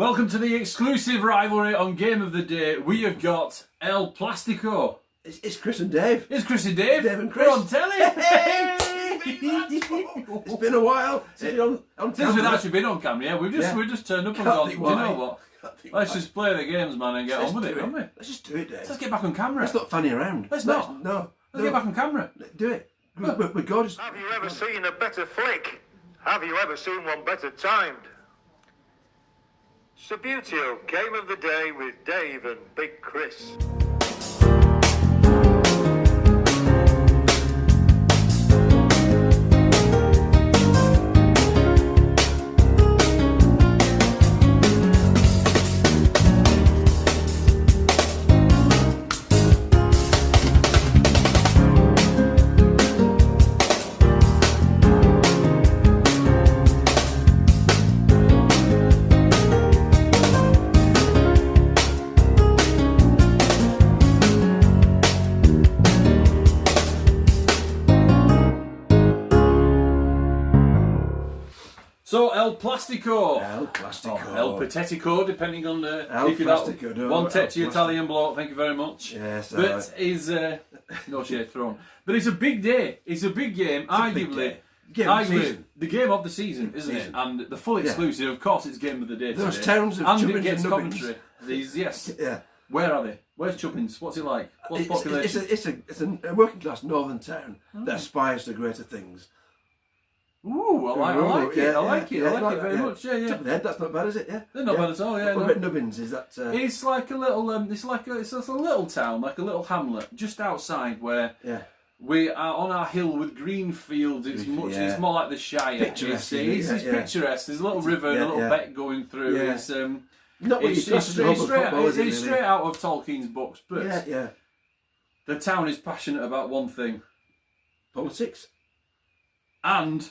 Welcome to the exclusive rivalry on Game of the Day. We have got El Plastico. It's Chris and Dave. It's Chris and Dave. Dave and Chris. We're on telly. Hey! It's been a while since we've actually been on camera. Yeah, we've just turned up and gone. Do you know what? Let's just play the games, man, and get on with it, haven't we? Let's just do it, Dave. Let's get back on camera. Let's not fanny around. Let's not. No. Let's get back on camera. Do it. We're gorgeous. Have you ever seen a better flick? Have you ever seen one better timed? Subbuteo, Game of the Day with Dave and Big Chris. So El Plastico. El Plastico. Or El Petetico, depending on El if you're Plastico, that one tetchy Italian bloke. Thank you very much. Yes, but is no shade thrown. But it's a big day. It's a big game. Arguably the game of the season, isn't it? And the full exclusive, of course, it's Game of the Day. Those today. towns of and Chubbins it gets and Nubbins. commentary. These, yes. Yeah. Where are they? Where's Chubbins? What's it like? What's population? It's a working class northern town that aspires to greater things. Ooh, I like it. I like it very much. Yeah, Top of the head, that's not bad, is it? Yeah. They're not bad at all. Yeah. What about Nubbins? Is that? It's like a little. It's a little town, like a little hamlet, just outside where. Yeah. We are on our hill with green fields. It's much. It's more like the Shire. Picturesque. It's picturesque. There's a little river and a little beck going through. Yeah. It's Not what you class as a hub of football, is it, it's straight out of Tolkien's books. But the town is passionate about one thing. Politics. And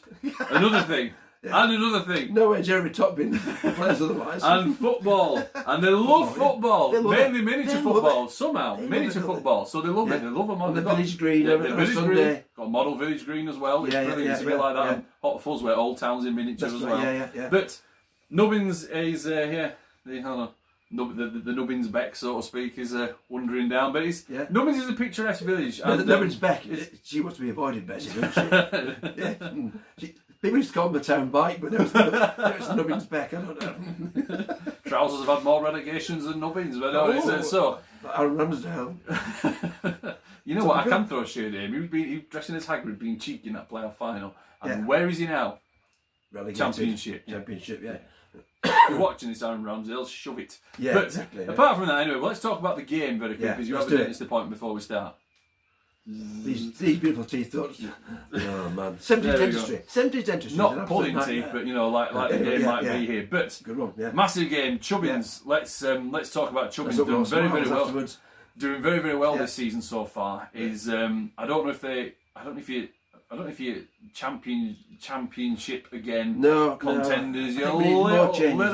another thing. And another thing. No way Jeremy Topbin plays otherwise. And football. And they love football. Mainly miniature football. Somehow. Miniature football. So they love it. They love them on the village green. The village green. Got a model village green as well. It's brilliant. It's a bit like that. Yeah. Hot Fuzz where old towns in miniature as well. Yeah. But Nubbins is, the Nubbins Beck, so to speak, is wandering down. But Nubbins is a picturesque village. No, the Nubbins Beck, she wants to be avoided, basically, doesn't she? People used to call them the town bike, but there's the Nubbins Beck, I don't know. Trousers have had more relegations than Nubbins, but no, so. Aaron Ramsdale. You know what, I can throw a shade at him. He was dressing as Hagrid, being cheeky in that playoff final. And where is he now? Relegated. Championship, yeah. If you're watching this, Aaron Ramsdale, shove it. Yeah, but exactly. Apart from that, anyway, let's talk about the game very quickly, because you haven't done it to the point before we start. These beautiful teeth thoughts. Oh man, 70s dentistry. 70s dentistry. Not pulling teeth, but like the game might be here. But good one. Yeah. Massive game, Chubbins. Let's talk about Chubbins. Doing very well. Doing very, very well this season so far. Is I don't know if you championship again. Contenders. You're a little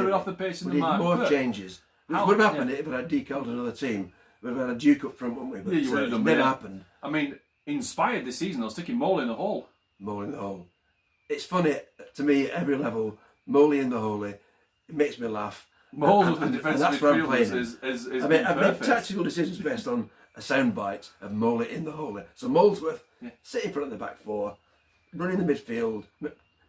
bit off the pace of the mark. More changes. Which would have happened if it had decalled another team. We've had a Duke up front, wouldn't we? But you would have done. Never happened. I mean, inspired this season, I was sticking Mole in the hole. Mole in the hole. It's funny to me at every level. Mole in the hole. It makes me laugh. Mole's with the defensive midfielders is I made tactical decisions based on a soundbite of Mole in the hole. So Molesworth sitting in front of the back four, running the midfield.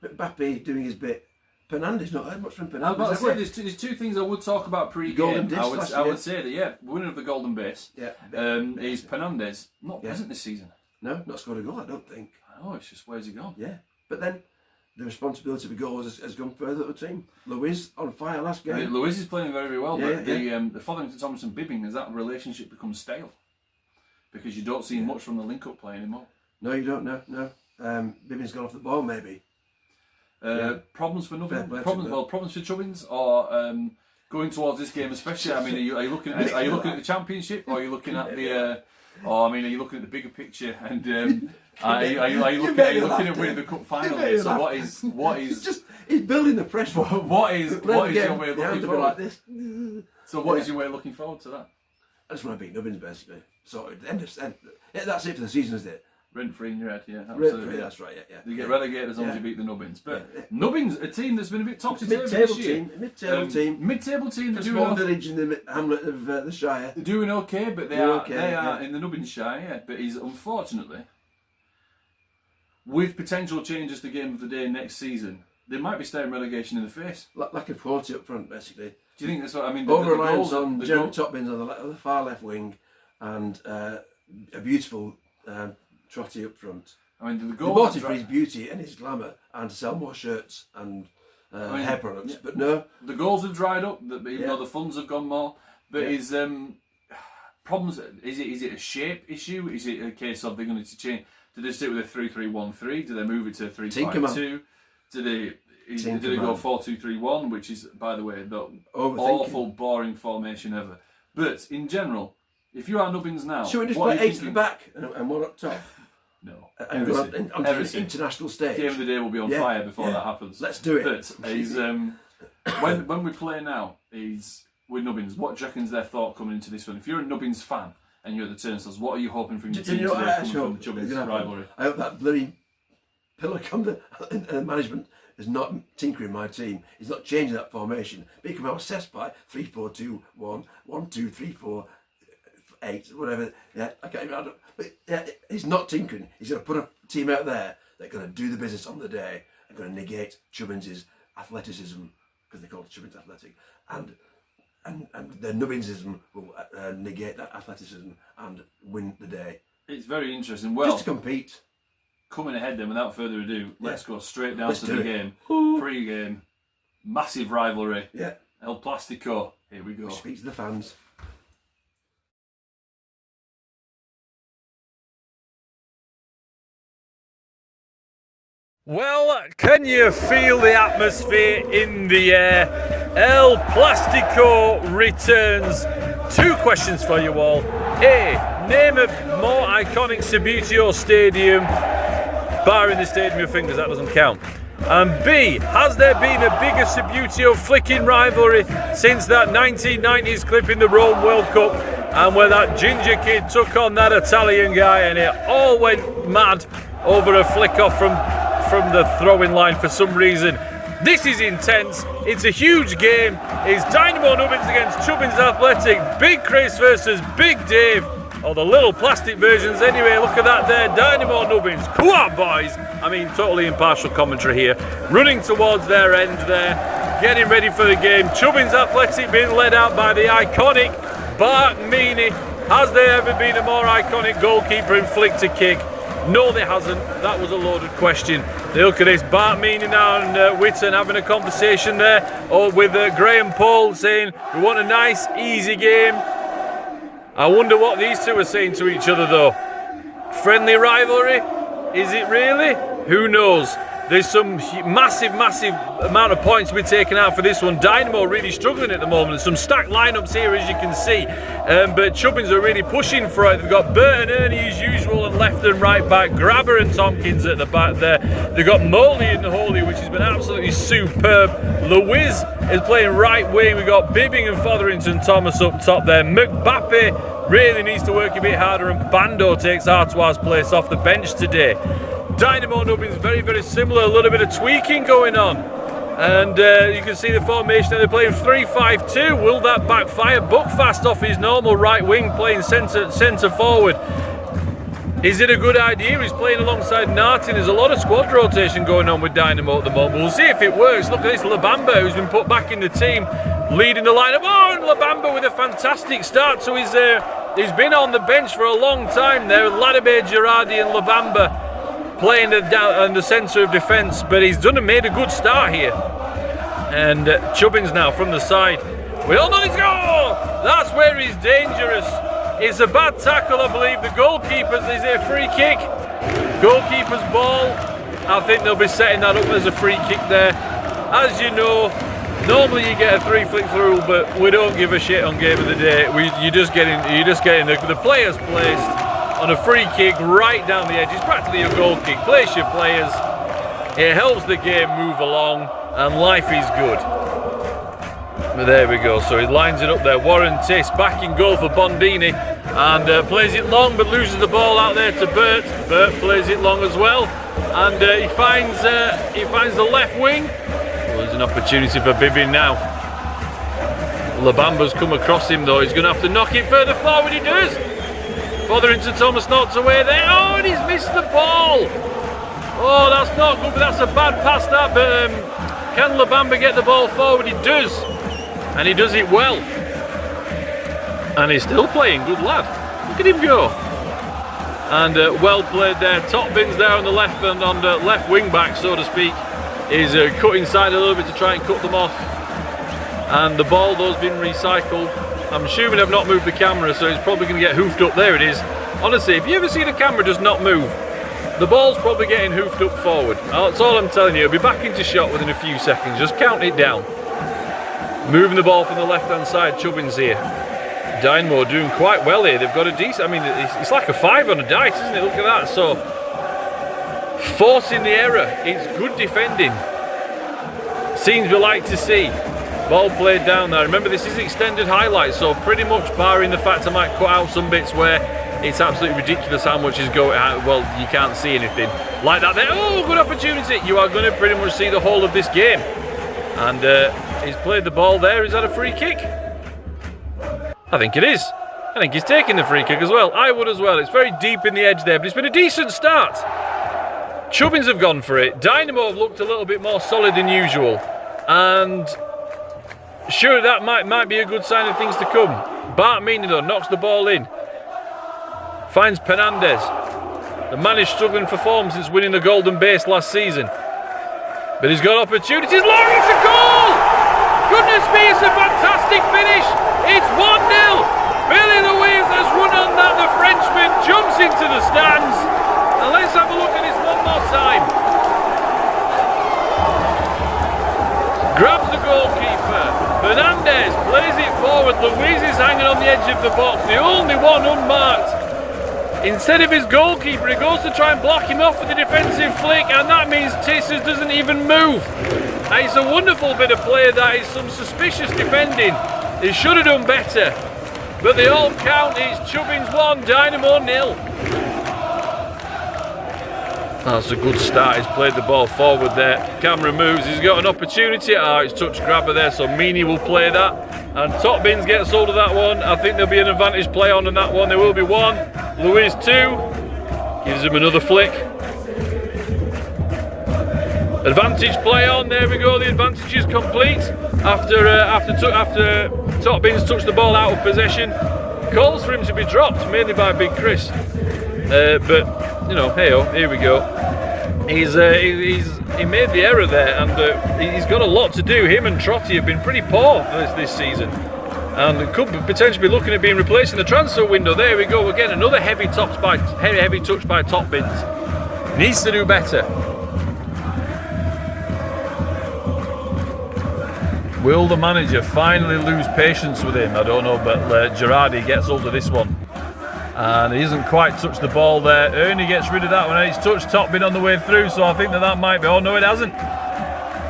Mbappe doing his bit. Fernandes not heard much from Fernandes. There's two things I would talk about pre-game. I would say that winner of the Golden Base is Fernandes. Not present this season. No, not scored a goal, I don't think. Oh, it's just where's he gone? Yeah, but then the responsibility for goals has gone further up the team. Luiz on fire last game. Luiz is playing very, very well, but the Fotherington Thompson Bibbing, has that relationship become stale? Because you don't see much from the link-up play anymore. No, you don't. No. Bibbing's gone off the ball, maybe. Problems for Nubbins? Problems for Chubbins, or going towards this game especially. I mean, are you looking at the championship, or are you looking at the? Are you looking at the bigger picture? And are you looking at winning the cup final? So what is? He's building the pressure. What is your way of looking forward? Like this. So what is your way of looking forward to that? I just want to beat Nubbins basically. So that's it for the season, isn't it? Rent free in your head, yeah, absolutely. Rent free, that's right, yeah. You get relegated as long as you beat the Nubbins. But Nubbins, a team that's been a bit topsy-turvy Mid-table this year. Mid-table team. Mid-table team. A small village in the hamlet of the Shire. They're doing okay, but they are in the Nubbins Shire, yeah. But he's unfortunately, with potential changes to Game of the Day next season, they might be staring relegation in the face. Lack of quality up front, basically. Do you think that's what I mean? Over-reliance on Jeremy Chubbins on the far left wing and a beautiful Trotty up front. I mean, the goal. They bought him for his beauty and his glamour and to sell more shirts and hair products, but no. The goals have dried up, even though the funds have gone more. But his problems, is it a shape issue? Is it a case of they're going to change? Do they stick with a 3-3-1-3? Do they move it to a 3-5-2? Do they go 4-2-3-1, which is, by the way, the awful, boring formation ever. But in general, if you are Nubbins now, should we just play 8 at the back and 1 up top? No. And go on the international stage. Game of the Day will be on fire before that happens. Let's do it. But he's, when we play now, he's with Nubbins. What do you reckon's their thought coming into this one? If you're a Nubbins fan and you're at the turnstiles, what are you hoping from your team today coming from the Chubbins rivalry? I hope that bloody pillar management is not tinkering my team. He's not changing that formation. But he can be obsessed by 3-4-2-1, 1-2-3-4. 8, whatever. Yeah, I can't even. But he's not tinkering. He's going to put a team out there that's going to do the business on the day and going to negate Chubbins' athleticism, because they call it Chubbins athletic, and the Nubbinsism will negate that athleticism and win the day. It's very interesting. Well, just to compete. Coming ahead then, without further ado, let's go straight down to the game. Pre-game, massive rivalry. Yeah. El Plastico. Here we go. Speak to the fans. Well, can you feel the atmosphere in the air? El Plastico returns. 2 questions for you all. A, name a more iconic Subbuteo stadium, barring the Stadium of Fingers, that doesn't count. And B, has there been a bigger Subbuteo flicking rivalry since that 1990s clip in the Rome World Cup, and where that ginger kid took on that Italian guy and it all went mad over a flick off from the throwing line for some reason? This is intense. It's a huge game. It's Dynamo Nubbins against Chubbins Athletic. Big Chris versus Big Dave. Or the little plastic versions anyway. Look at that there. Dynamo Nubbins. Come on, boys. I mean, totally impartial commentary here. Running towards their end there. Getting ready for the game. Chubbins Athletic being led out by the iconic Bart Meany. Has there ever been a more iconic goalkeeper in flick to kick? No, there hasn't. That was a loaded question. Look at this. Bart Meany now and Witten having a conversation there with Graham Paul saying, we want a nice, easy game. I wonder what these two are saying to each other though. Friendly rivalry? Is it really? Who knows? There's some massive amount of points to be taken out for this one. Dynamo really struggling at the moment. Some stacked lineups here, as you can see. But Chubbins are really pushing for it. They've got Bert and Ernie as usual and left and right back. Grabber and Tompkins at the back there. They've got Moley in the Holy, which has been absolutely superb. Lewis is playing right wing. We've got Bibbing and Fotherington Thomas up top there. McBappe really needs to work a bit harder, and Bando takes Artois' place off the bench today. Dynamo Nubbins very similar, a little bit of tweaking going on, and you can see the formation that they're playing 3-5-2. Will that backfire? Buckfast off his normal right wing, playing centre forward. Is it a good idea? He's playing alongside Nartin. There's a lot of squad rotation going on with Dynamo at the moment. We'll see if it works. Look at this, Labamba, who's been put back in the team, leading the lineup. Oh, and Labamba with a fantastic start to his. He's been on the bench for a long time there. Ladabe, Girardi and Labamba playing in the centre of defence, but he's made a good start here. And Chubbins now from the side. We all know this goal! That's where he's dangerous. It's a bad tackle, I believe. The goalkeeper's, is it a free kick? Goalkeeper's ball. I think they'll be setting that up as a free kick there. As you know, normally you get a 3 flick through, but we don't give a shit on Game of the Day. You're just getting the players placed on a free kick right down the edge. It's practically a goal kick. Place your players. It helps the game move along, and life is good. But there we go, so he lines it up there. Warren Tiss back in goal for Bondini, and plays it long but loses the ball out there to Burt. Burt plays it long as well, and he finds the left wing. Well, there's an opportunity for Bibbin now. Labamba's come across him though, he's going to have to knock it further forward, he does. Further into Thomas Knott's away there, oh, and he's missed the ball. Oh, that's not good, but that's a bad pass that, but can Labamba get the ball forward? He does. And he does it well. And he's still playing, good lad. Look at him go. And well played there. Chubbins there on the left and on the left wing back, so to speak, is cut inside a little bit to try and cut them off. And the ball though has been recycled. I'm assuming I've not moved the camera, so it's probably going to get hoofed up. There it is. Honestly, if you ever see the camera does not move, the ball's probably getting hoofed up forward. That's all I'm telling you. It'll be back into shot within a few seconds. Just count it down. Moving the ball from the left-hand side, Chubbins here. Dynamo doing quite well here. They've got a decent, I mean, it's like a 5 on a dice, isn't it? Look at that. So, forcing the error. It's good defending. Scenes we like to see. Ball played down there. Remember, this is extended highlights, so pretty much barring the fact I might cut out some bits where it's absolutely ridiculous how much is going out. Well, you can't see anything like that there. Oh, good opportunity. You are going to pretty much see the whole of this game. And he's played the ball there. Is that a free kick? I think it is. I think he's taking the free kick as well. I would as well. It's very deep in the edge there, but it's been a decent start. Chubbins have gone for it. Dynamo have looked a little bit more solid than usual. And sure, that might be a good sign of things to come. Bart Meany though knocks the ball in. Finds Penandez. The man is struggling for form since winning the Golden Base last season. But he's got opportunities. It's a goal! Goodness me, it's a fantastic finish. It's 1-0. Billy Louise has run on that. The Frenchman jumps into the stands. And let's have a look at this one more time. Grabs the goalkeeper. Fernandez plays it forward. Louise is hanging on the edge of the box. The only one unmarked. Instead of his goalkeeper, he goes to try and block him off with a defensive flick, and that means Tissers doesn't even move. And it's a wonderful bit of play. That is some suspicious defending. He should have done better. But they all count. It's Chubbins 1, Dynamo 0. That's a good start. He's played the ball forward there. Camera moves. He's got an opportunity. It's touch grabber there, so Meany will play that. And Chubbins gets hold of that one. I think there'll be an advantage play on that one. There will be one. Louise 2. Gives him another flick. Advantage play on. There we go. The advantage is complete. After Chubbins touched the ball out of possession. Calls for him to be dropped, mainly by Big Chris. But, you know, hey-oh, here we go. He made the error there, and he's got a lot to do. Him and Trotty have been pretty poor this season, and could potentially be looking at being replaced in the transfer window. There we go again, another heavy touch by Chubbins. Needs to do better. Will the manager finally lose patience with him? I don't know, but Girardi gets hold of this one. And he hasn't quite touched the ball there. Ernie gets rid of that one, and he's touched Topbin on the way through, so I think that might be... Oh, no, it hasn't.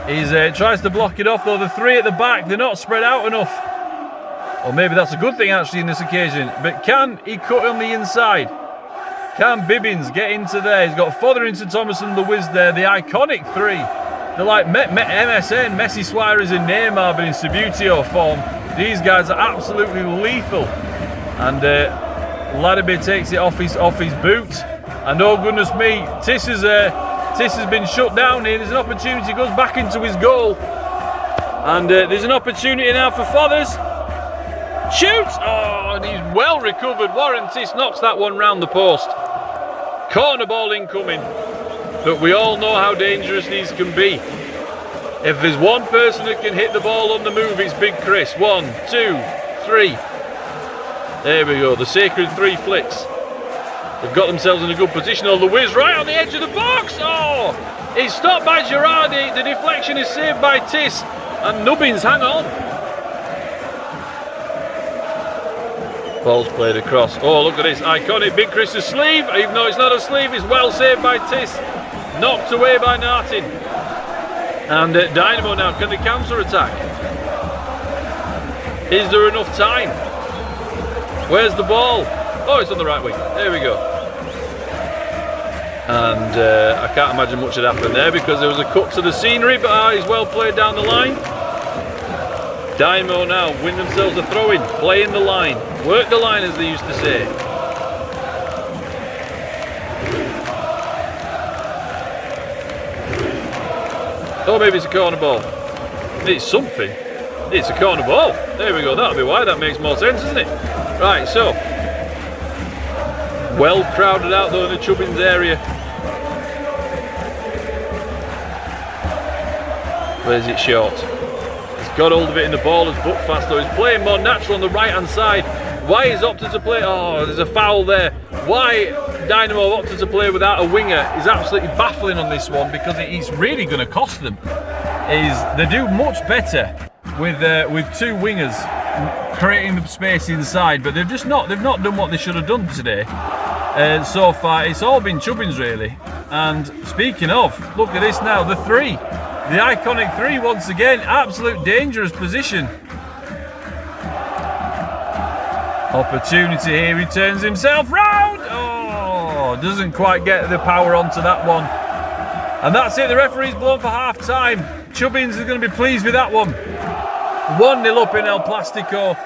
He tries to block it off, though. The three at the back, they're not spread out enough. Or maybe that's a good thing, actually, in this occasion. But can he cut on the inside? Can Bibbins get into there? He's got Fotherington, Thomas and Louise there. The iconic three. They're like MSN, Messi, Suarez and Neymar, but in Subutio form. These guys are absolutely lethal. And... Ladabir takes it off his boot, and oh goodness me, Tiss has been shut down here. There's an opportunity, goes back into his goal, and there's an opportunity now for Fothers. Shoots! Oh, and he's well recovered. Warren Tiss knocks that one round the post. Corner ball incoming, but we all know how dangerous these can be. If there's one person that can hit the ball on the move, it's Big Chris. 1, 2, 3. There we go, the sacred 3 flicks. They've got themselves in a good position. Oh, the whiz right on the edge of the box. Oh, it's stopped by Girardi. The deflection is saved by Tiss. And Nubbins, hang on. Ball's played across. Oh, look at this. Iconic Big Chris's sleeve. Even though it's not a sleeve, it's well saved by Tiss. Knocked away by Nartin. And Dynamo now, can they counter-attack? Is there enough time? Where's the ball? Oh, it's on the right wing. There we go. And I can't imagine much had happened there because there was a cut to the scenery, but he's well played down the line. Dynamo now win themselves a throw-in, play in the line, work the line as they used to say. Oh, maybe it's a corner ball. It's something. It's a corner ball. There we go, that'll be why. That makes more sense, doesn't it? Right, so. Well crowded out though in the Chubbins area. Plays it short. He's got hold of it in the ball as Buckfast though. He's playing more natural on the right hand side. Why he's opted to play? Oh, there's a foul there. Why Dynamo opted to play without a winger is absolutely baffling on this one because it's really going to cost them. They do much better with two wingers creating the space inside, but they've not done what they should have done today. So far, it's all been Chubbins really. And speaking of, look at this now, the three, the iconic three once again, absolute dangerous position. Opportunity here, he turns himself round. Oh, doesn't quite get the power onto that one. And that's it, the referee's blown for half time. Chubbins is going to be pleased with that one. 1-0 up in El Plastico.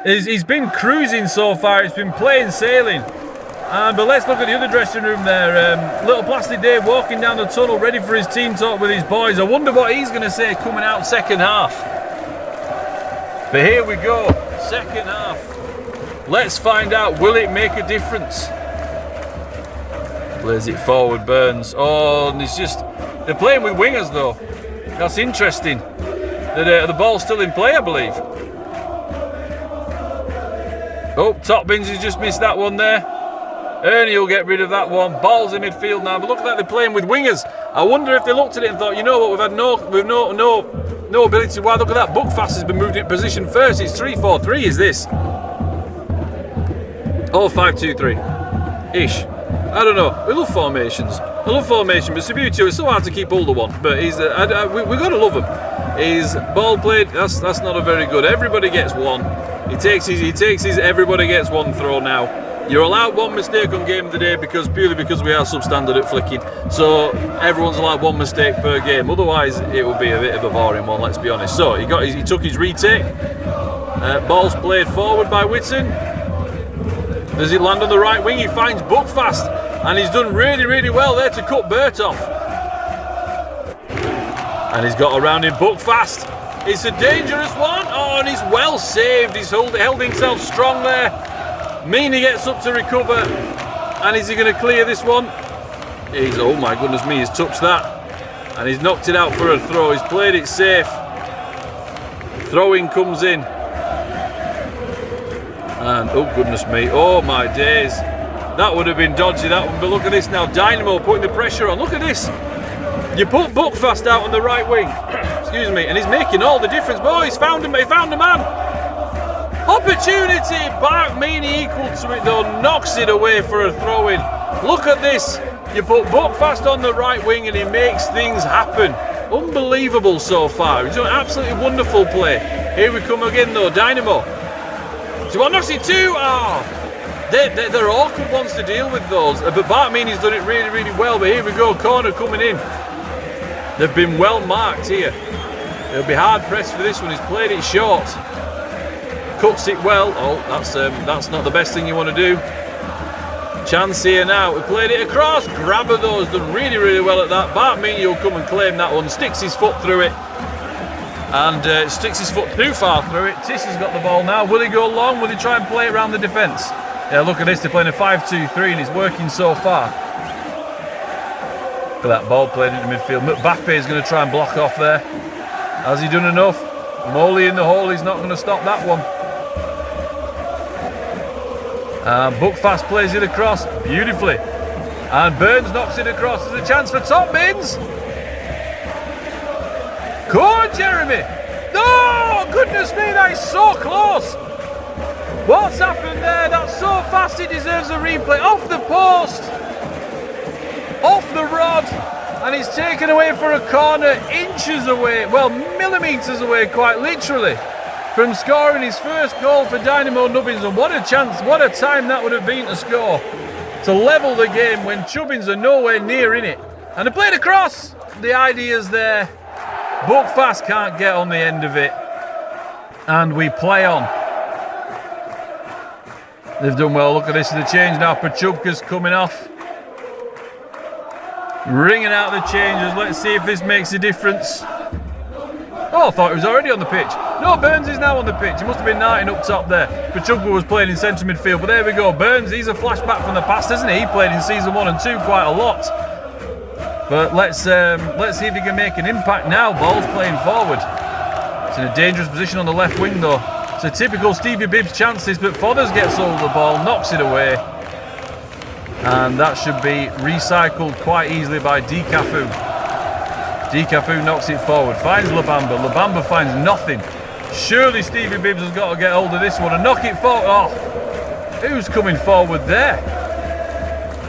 He's been cruising so far, it's been plain sailing. But let's look at the other dressing room there. Little Plastic Dave walking down the tunnel ready for his team talk with his boys. I wonder what he's going to say coming out second half. But here we go, second half. Let's find out, will it make a difference? Plays it forward, Burns. Oh, and it's just, they're playing with wingers though. That's interesting. The ball's still in play, I believe. Oh, Chubbins has just missed that one there. Ernie will get rid of that one. Ball's in midfield now, but look at that, they're playing with wingers. I wonder if they looked at it and thought, you know what, we've had no ability. Why, look at that, Buckfast has been moved in position first. It's 3-4-3, is this? Oh, 5-2-3-ish. I don't know. We love formations. I love formation, but Subutu is so hard to keep hold of one. But he's we got to love him. He's ball played. That's not a very good. Everybody gets one. He takes his. Everybody gets one throw now. You're allowed one mistake on game of the day purely because we are substandard at flicking. So everyone's allowed one mistake per game. Otherwise, it would be a bit of a boring one. Let's be honest. So he took his retake. Ball's played forward by Whitson. Does it land on the right wing? He finds Buckfast, and he's done really, really well there to cut Burt off. And he's got around him Buckfast. It's a dangerous one. Oh, and he's well saved. He's held himself strong there. Meany gets up to recover, and is he going to clear this one? Oh my goodness me, he's touched that, and he's knocked it out for a throw. He's played it safe. Throw-in comes in. And oh goodness me, oh my days, that would have been dodgy, that one. But look at this now, Dynamo putting the pressure on. Look at this, you put Buckfast out on the right wing, excuse me, and he's making all the difference. Boy, he found a man. Opportunity, Bart Meany equal to it though, knocks it away for a throw-in. Look at this, you put Buckfast on the right wing and he makes things happen. Unbelievable so far, he's doing absolutely wonderful play. Here we come again though, Dynamo. Do you want to see two? Oh, they're awkward ones to deal with those. But Bart Meany's done it really, really well. But here we go, corner coming in. They've been well marked here. They'll be hard pressed for this one. He's played it short. Cuts it well. Oh, that's not the best thing you want to do. Chance here now. We played it across. Grabber though has done really, really well at that. Bart Meany will come and claim that one. Sticks his foot through it. And sticks his foot too far through it. Tissy's got the ball now. Will he go long? Will he try and play it around the defence? Yeah, look at this. They're playing a 5-2-3 and it's working so far. Look at that ball played into midfield. Mbappe is going to try and block off there. Has he done enough? Moley in the hole. He's not going to stop that one. Buckfast plays it across beautifully. And Burns knocks it across. There's a chance for Chubbins. Go on, Jeremy! No! Goodness me, that is so close! What's happened there? That's so fast, it deserves a replay. Off the post! Off the rod! And it's taken away for a corner, inches away, well, millimetres away, quite literally. from scoring his first goal for Dynamo Nubbins, and what a chance, what a time that would have been to score, to level the game when Chubbins are nowhere near in it. And they played across. The idea's there. Buckfast can't get on the end of it. And we play on. They've done well. Look at this, the change now. Pachubka's coming off. Ringing out the changes. Let's see if this makes a difference. Oh, I thought he was already on the pitch. No, Burns is now on the pitch. He must have been 9 up top there. Pachubka was playing in central midfield, but there we go. Burns, he's a flashback from the past, isn't he? He played in season 1 and 2 quite a lot. But let's see if he can make an impact now. Ball's playing forward. It's in a dangerous position on the left wing though. It's a typical Stevie Bibbs chances, but Fodders gets hold of the ball, knocks it away. And that should be recycled quite easily by Dikafu. Dikafu knocks it forward, finds Labamba. Labamba finds nothing. Surely Stevie Bibbs has got to get hold of this one and knock it forward. Oh, who's coming forward there?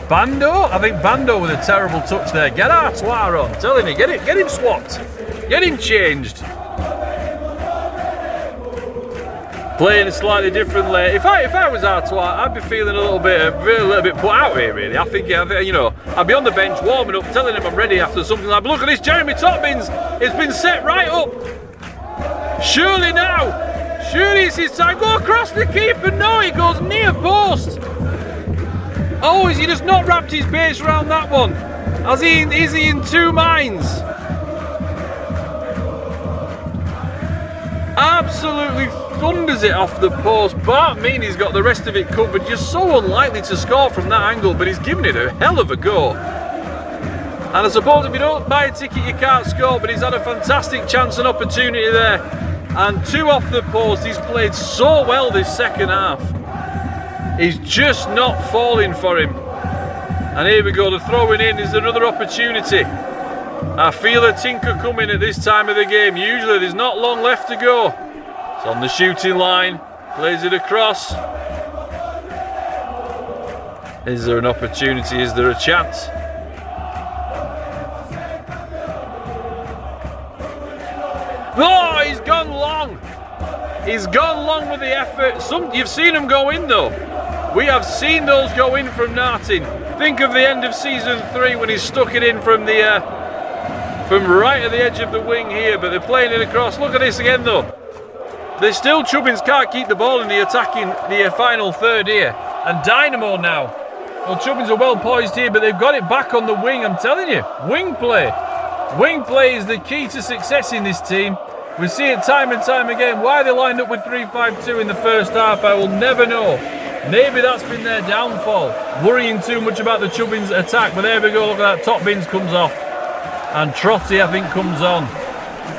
Bando? I think Bando with a terrible touch there. Get Artois on, telling you, get him swapped. Get him changed. Playing slightly differently. If I was Artois, I'd be feeling a little bit put out here, really. I think, you know, I'd be on the bench warming up, telling him I'm ready after something like, but look at this, Jeremy Toppins. It's been set right up. Surely now. Surely it's his time. Go across the keeper. No, he goes near post. Oh, has he just not wrapped his base around that one? Is he in two minds? Absolutely thunders it off the post. Bart Meany's got the rest of it covered. You're so unlikely to score from that angle, but he's given it a hell of a go. And I suppose if you don't buy a ticket, you can't score, but he's had a fantastic chance and opportunity there. And 2 off the post. He's played so well this second half. He's just not falling for him. And here we go, the throwing in is another opportunity. I feel a tinker coming at this time of the game. Usually there's not long left to go. It's on the shooting line, plays it across. Is there an opportunity? Is there a chance? Oh, he's gone long. He's gone long with the effort. You've seen him go in though. We have seen those go in from Nartin. Think of the end of season 3 when he stuck it in from the from right at the edge of the wing here, but they're playing it across. Look at this again though. They still, Chubbins can't keep the ball in the attacking, the final third here. And Dynamo now. Well, Chubbins are well poised here, but they've got it back on the wing, I'm telling you. Wing play. Wing play is the key to success in this team. We see it time and time again. Why they lined up with 3-5-2 in the first half, I will never know. Maybe that's been their downfall. Worrying too much about the Chubbins attack, but there we go, look at that, Toppins comes off. And Trotty, I think, comes on.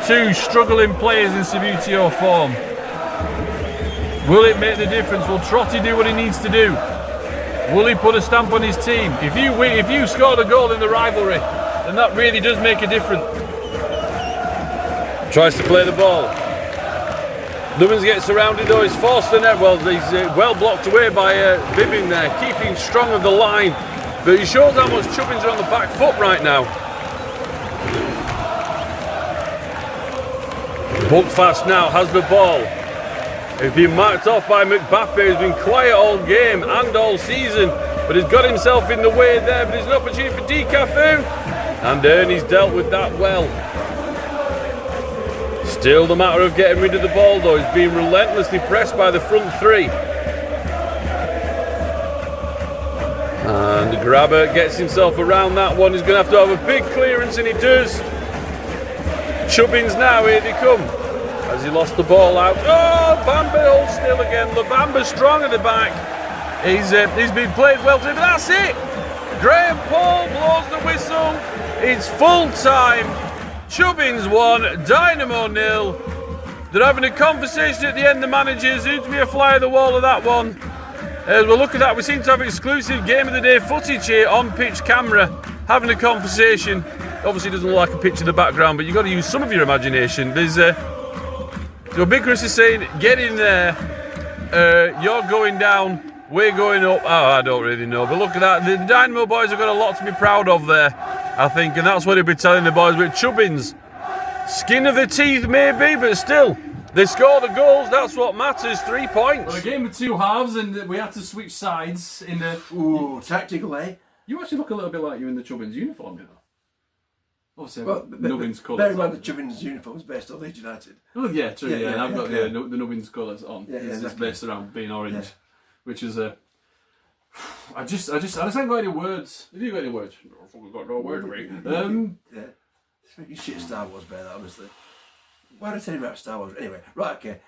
2 struggling players in Subutio form. Will it make the difference? Will Trotty do what he needs to do? Will he put a stamp on his team? If you scored a goal in the rivalry, then that really does make a difference. Tries to play the ball. Nubbins gets surrounded though, he's forced the net. Well, he's well blocked away by Bibbing there, keeping strong of the line. But he shows how much Chubbins are on the back foot right now. Buckfast now has the ball. He's been marked off by McBappe, who's been quiet all game and all season, but he's got himself in the way there. But there's an opportunity for Dikafu, and Ernie's dealt with that well. Still the matter of getting rid of the ball though. He's being relentlessly pressed by the front 3. And Grabber gets himself around that one. He's going to have a big clearance, and he does. Chubbins now, here they come. Has he lost the ball out? Oh, Bamba holds still again. Labamba strong at the back. He's been played well to him. That's it. Graham Paul blows the whistle. It's full time. Chubbins 1, Dynamo 0. They're having a conversation at the end, the managers. Who's to be a fly on the wall of that one? As we look at that, we seem to have exclusive game of the day footage here on pitch camera, having a conversation. Obviously, it doesn't look like a pitch in the background, but you've got to use some of your imagination. So Big Chris is saying, get in there. You're going down, we're going up. Oh, I don't really know, but look at that. The Dynamo boys have got a lot to be proud of there, I think, and that's what he'll be telling the boys. But Chubbins, skin of the teeth maybe, but still, They score the goals, that's what matters, 3 points. Well, a game of two halves, and we had to switch sides in the... Ooh, tactical, eh? You actually look a little bit like you in the Chubbins uniform, you know. Obviously, Well, Nubbins colours. Bear in mind the Chubbins uniform is based on Leeds United. Oh yeah, true. Yeah, and I've got yeah. the Nubbins colours on. Yeah, It's just exactly. based around being orange, which is a. I just haven't got any words. Have you got any words? I've got no words, mate. Yeah. It's fucking shit Star Wars, bear that, honestly. Why did I tell you about Star Wars? Anyway, right, okay.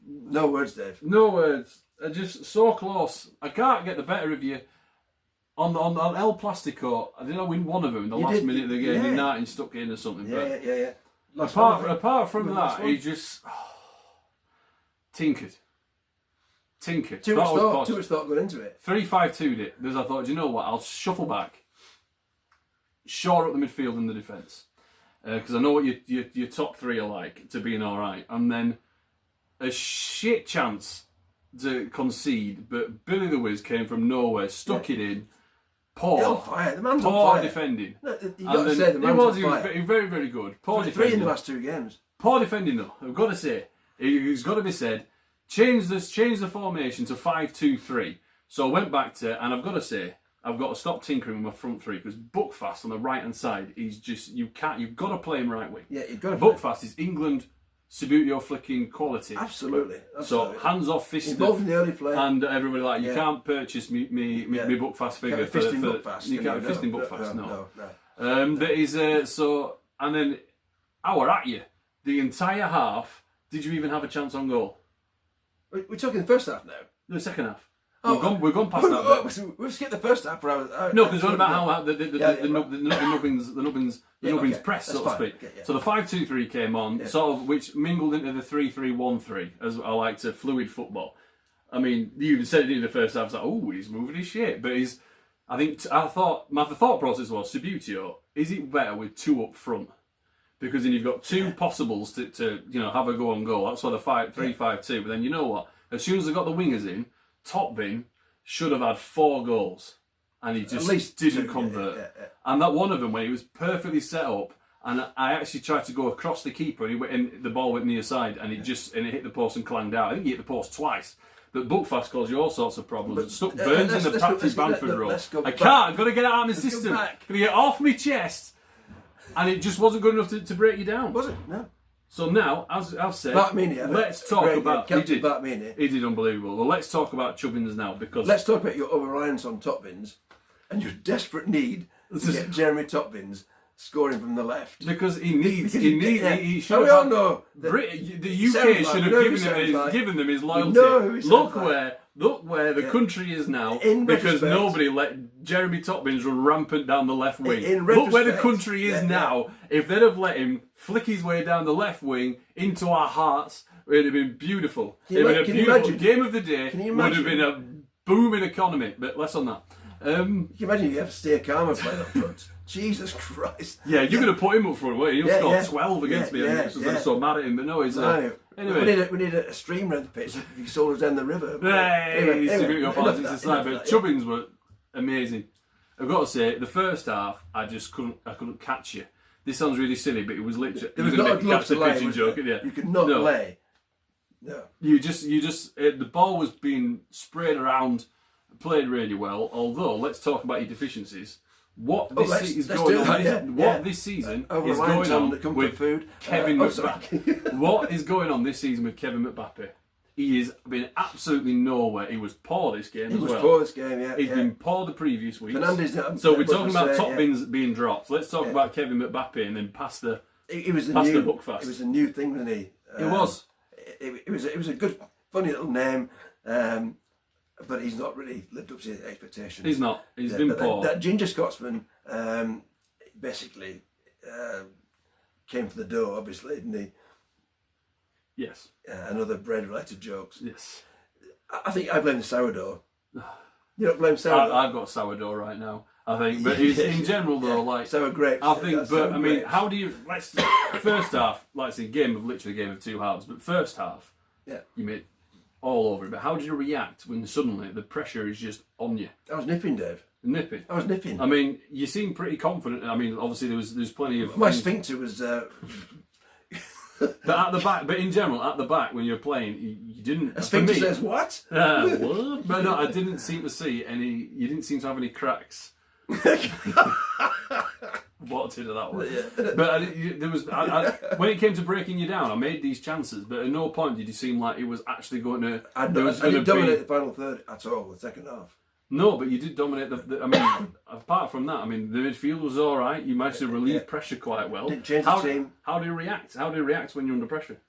No words, Dave. No words. I just so close. I can't get the better of you. On El Plastico, I didn't win one of them in the last minute of the game. United stuck in or something. Yeah. Apart from that, he just tinkered. Too much thought going into it. 3-5-2'd it. Because I thought, do you know what? I'll shuffle back, shore up the midfield and the defence, because I know what your top three are like to being all right. And then a shit chance to concede, but Billy the Wiz came from nowhere, stuck it in. Poor, on fire. The man's poor on fire. defending. No, you got to say the man's on fire. He was very, very good. Poor Three defending. in the last 2 games. Poor defending though. I've got to say, it's got to be said. Change the formation to 5-2-3. So I went back to, and I've got to say, I've got to stop tinkering with my front three because Buckfast on the right hand side, he's just you've got to play him right wing. Yeah, you've got to. Buckfast is England Subbuteo flicking quality. Absolutely. So hands off, fist involved in the early play, and everybody like you can't purchase me Buckfast figure for Buckfast. You can't fist in Buckfast. No. No. That is so, and then hour at you the entire half. Did you even have a chance on goal? We're talking the first half now. The second half. We've gone past that. We've skipped the first half. No, because it's all about how the Nubbins press, so to speak. Okay, so the 5-2-3 came on, sort of, which mingled into the 3-3-1-3, as I like to fluid football. I mean, you even said it in the first half. It's like, oh, he's moving his shit, but he's. I thought my thought process was Subbuteo. Is it better with two up front? Because then you've got two possibles to have a go on goal. That's why the 3-5-2. But then you know what? As soon as they got the wingers in, Topbin should have had 4 goals, and he just at least didn't 2, convert. And that one of them, when he was perfectly set up, and I actually tried to go across the keeper, and the ball went near side, and it hit the post and clanged out. I think he hit the post twice. But Buckfast caused you all sorts of problems. It stuck Burns in the practice Bamford role. I can't. I've got to get it out of my system. Got to get it off my chest. And it just wasn't good enough to break you down. Was it? No. So now, as I've said, let's talk about... He did unbelievable. Well, let's talk about Chubbins now, because... Let's talk about your over-reliance on Topbins and your desperate need to get Jeremy Topbins scoring from the left. Because he should we all know the UK should have given them his loyalty. Look where the country is now, because nobody let Jeremy Topbins run rampant down the left wing. Look where the country is now. If they'd have let him flick his way down the left wing into our hearts, it would have been beautiful. It would have been a beautiful game of the day. Would have been a booming economy. But less on that. Can you imagine if you have Steer Karma playing up front? Jesus Christ. Yeah, you're going to put him up front, weren't you? He'll score 12 against me. I'm so mad at him, but no, he's... Anyway. We need a stream around the pitch if he sold us down the river. But Chubbins were amazing. I've got to say, the first half, I couldn't catch you. This sounds really silly, but it was literally... There was not a glove to lay, You could not lay. No. You just the ball was being sprayed around, played really well, although, let's talk about your deficiencies. What this season is going on with Kevin Mbappe. What is going on this season with Kevin Mbappe? He has been absolutely nowhere. He was poor this game as well. He was poor this game, yeah. He's been poor the previous weeks. So we're talking about top bins being dropped. Let's talk about Kevin Mbappe and then pass the Buckfast. It was a new thing, wasn't he? It was. It was a good, funny little name. But he's not really lived up to his expectations. He's not. He's been poor. That ginger Scotsman basically came for the dough, obviously, didn't he? Yes. Another bread-related jokes. Yes. I think I blame the sourdough. You don't blame sourdough? I've got sourdough right now, I think. But in general, though, like... Sour grapes. I think, but, I mean, how do you... First half, like I say, game of two halves, but first half, you made... all over it, but how did you react when suddenly the pressure is just on you? I was nipping, Dave. Nipping? I was nipping. I mean, you seem pretty confident. I mean, obviously there's plenty of... My sphincter was... But at the back, but in general, at the back when you're playing, you didn't. A sphincter says what? What? But no, I didn't seem to see any. You didn't seem to have any cracks. What did that one? But there was when it came to breaking you down, I made these chances, but at no point did you seem like it was actually going to. I didn't dominate the final third at all. The second half. No, but you did dominate the I mean, apart from that, I mean, the midfield was all right. You managed to relieve pressure quite well. Didn't change the team. How do you react? How do you react when you're under pressure?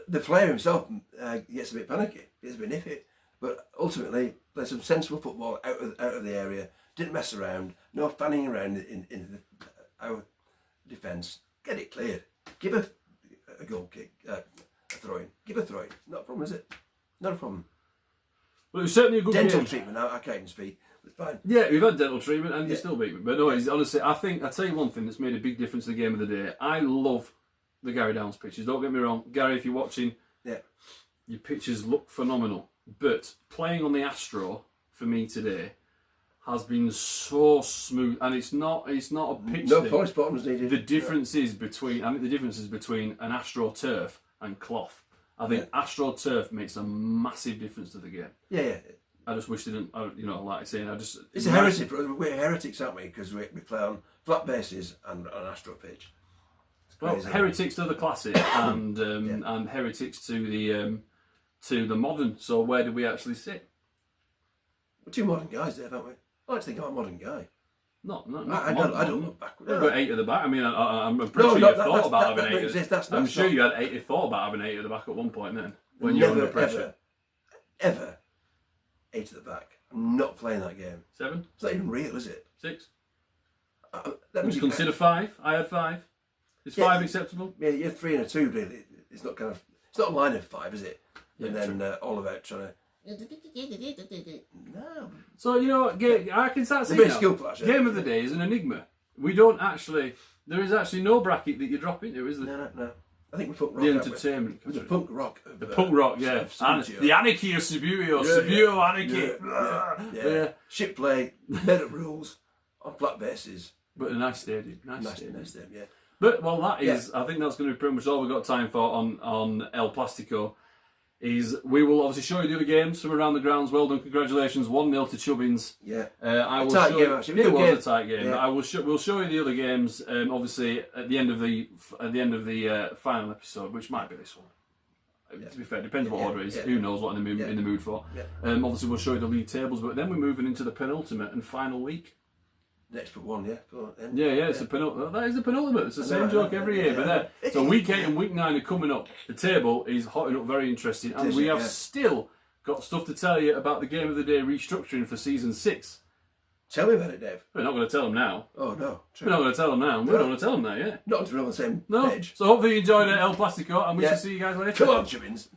The player himself gets a bit panicky. Gets a bit iffy. But ultimately, played some sensible football out of the area. Didn't mess around. No fanning around in our defence. Get it cleared. Give a goal kick, a throw in. Give a throw in. Not a problem, is it? Not a problem. Well, it was certainly a good dental game. treatment. I can't even speak. It's fine. Yeah, we've had dental treatment and you still beat me. But no, honestly, I think I'll tell you one thing that's made a big difference in the game of the day. I love the Gary Downs pitches. Don't get me wrong, Gary. If you're watching, your pitches look phenomenal. But playing on the Astro for me today has been so smooth, and it's not a pitch. No thing. polish bottoms needed. The difference is between an Astro turf and cloth. I think Astro turf makes a massive difference to the game. Yeah. I just wish they didn't. Like I say, It's a heresy. We're heretics, aren't we? Because we play on flat bases and on Astro pitch. Well, heretics to the classic and heretics to the modern. So where do we actually sit? We're two modern guys there, aren't we? I like to think I'm a modern guy. Not I don't look backward. We've got 8 at the back. I mean, I'm pretty sure you thought about having 8. I'm sure you had thought about having 8 at the back at one point then, when you're under pressure. Ever 8 at the back. I'm not playing that game. 7? It's not even real, is it? 6? That Would you consider 5? I had 5. Is 5 acceptable? Yeah, you're 3 and a 2 really. It's not it's not a line of 5, is it? Yeah, and then all about trying to. No. So I can start saying game of the day is an enigma. We don't actually. There is actually no bracket that you drop into, is there? No. I think we put rock. The entertainment. It was a punk rock. The punk rock, yeah. The anarchy of Suburio. Suburio anarchy. Yeah. Ship play, made up rules on flat bases. But a nice stadium. Nice stadium, yeah. But that is. I think that's going to be pretty much all we've got time for on El Plastico. We will obviously show you the other games from around the grounds. Well done, congratulations, 1-0 to Chubbins. Yeah, I will tight show game actually. It was a tight game. Yeah. But we'll show you the other games. Obviously at the end of the final episode, which might be this one. To be fair, depends what order it is. Who knows what in the mood for? Yeah. Obviously we'll show you the league tables, but then we're moving into the penultimate and final week. Next but one, yeah. It's the penultimate. That is the penultimate. It's the same joke every year. But so week 8 and week 9 are coming up. The table is hotting up very interesting, and we have still got stuff to tell you about the game of the day restructuring for season 6. Tell me about it, Dave. We're not going to tell them now. Oh no, we're not going to tell them now. We're not going to tell them that yet. Not until we're on the same page. So hopefully you enjoyed El Plastico, and we shall see you guys later. Come on, Chubbins.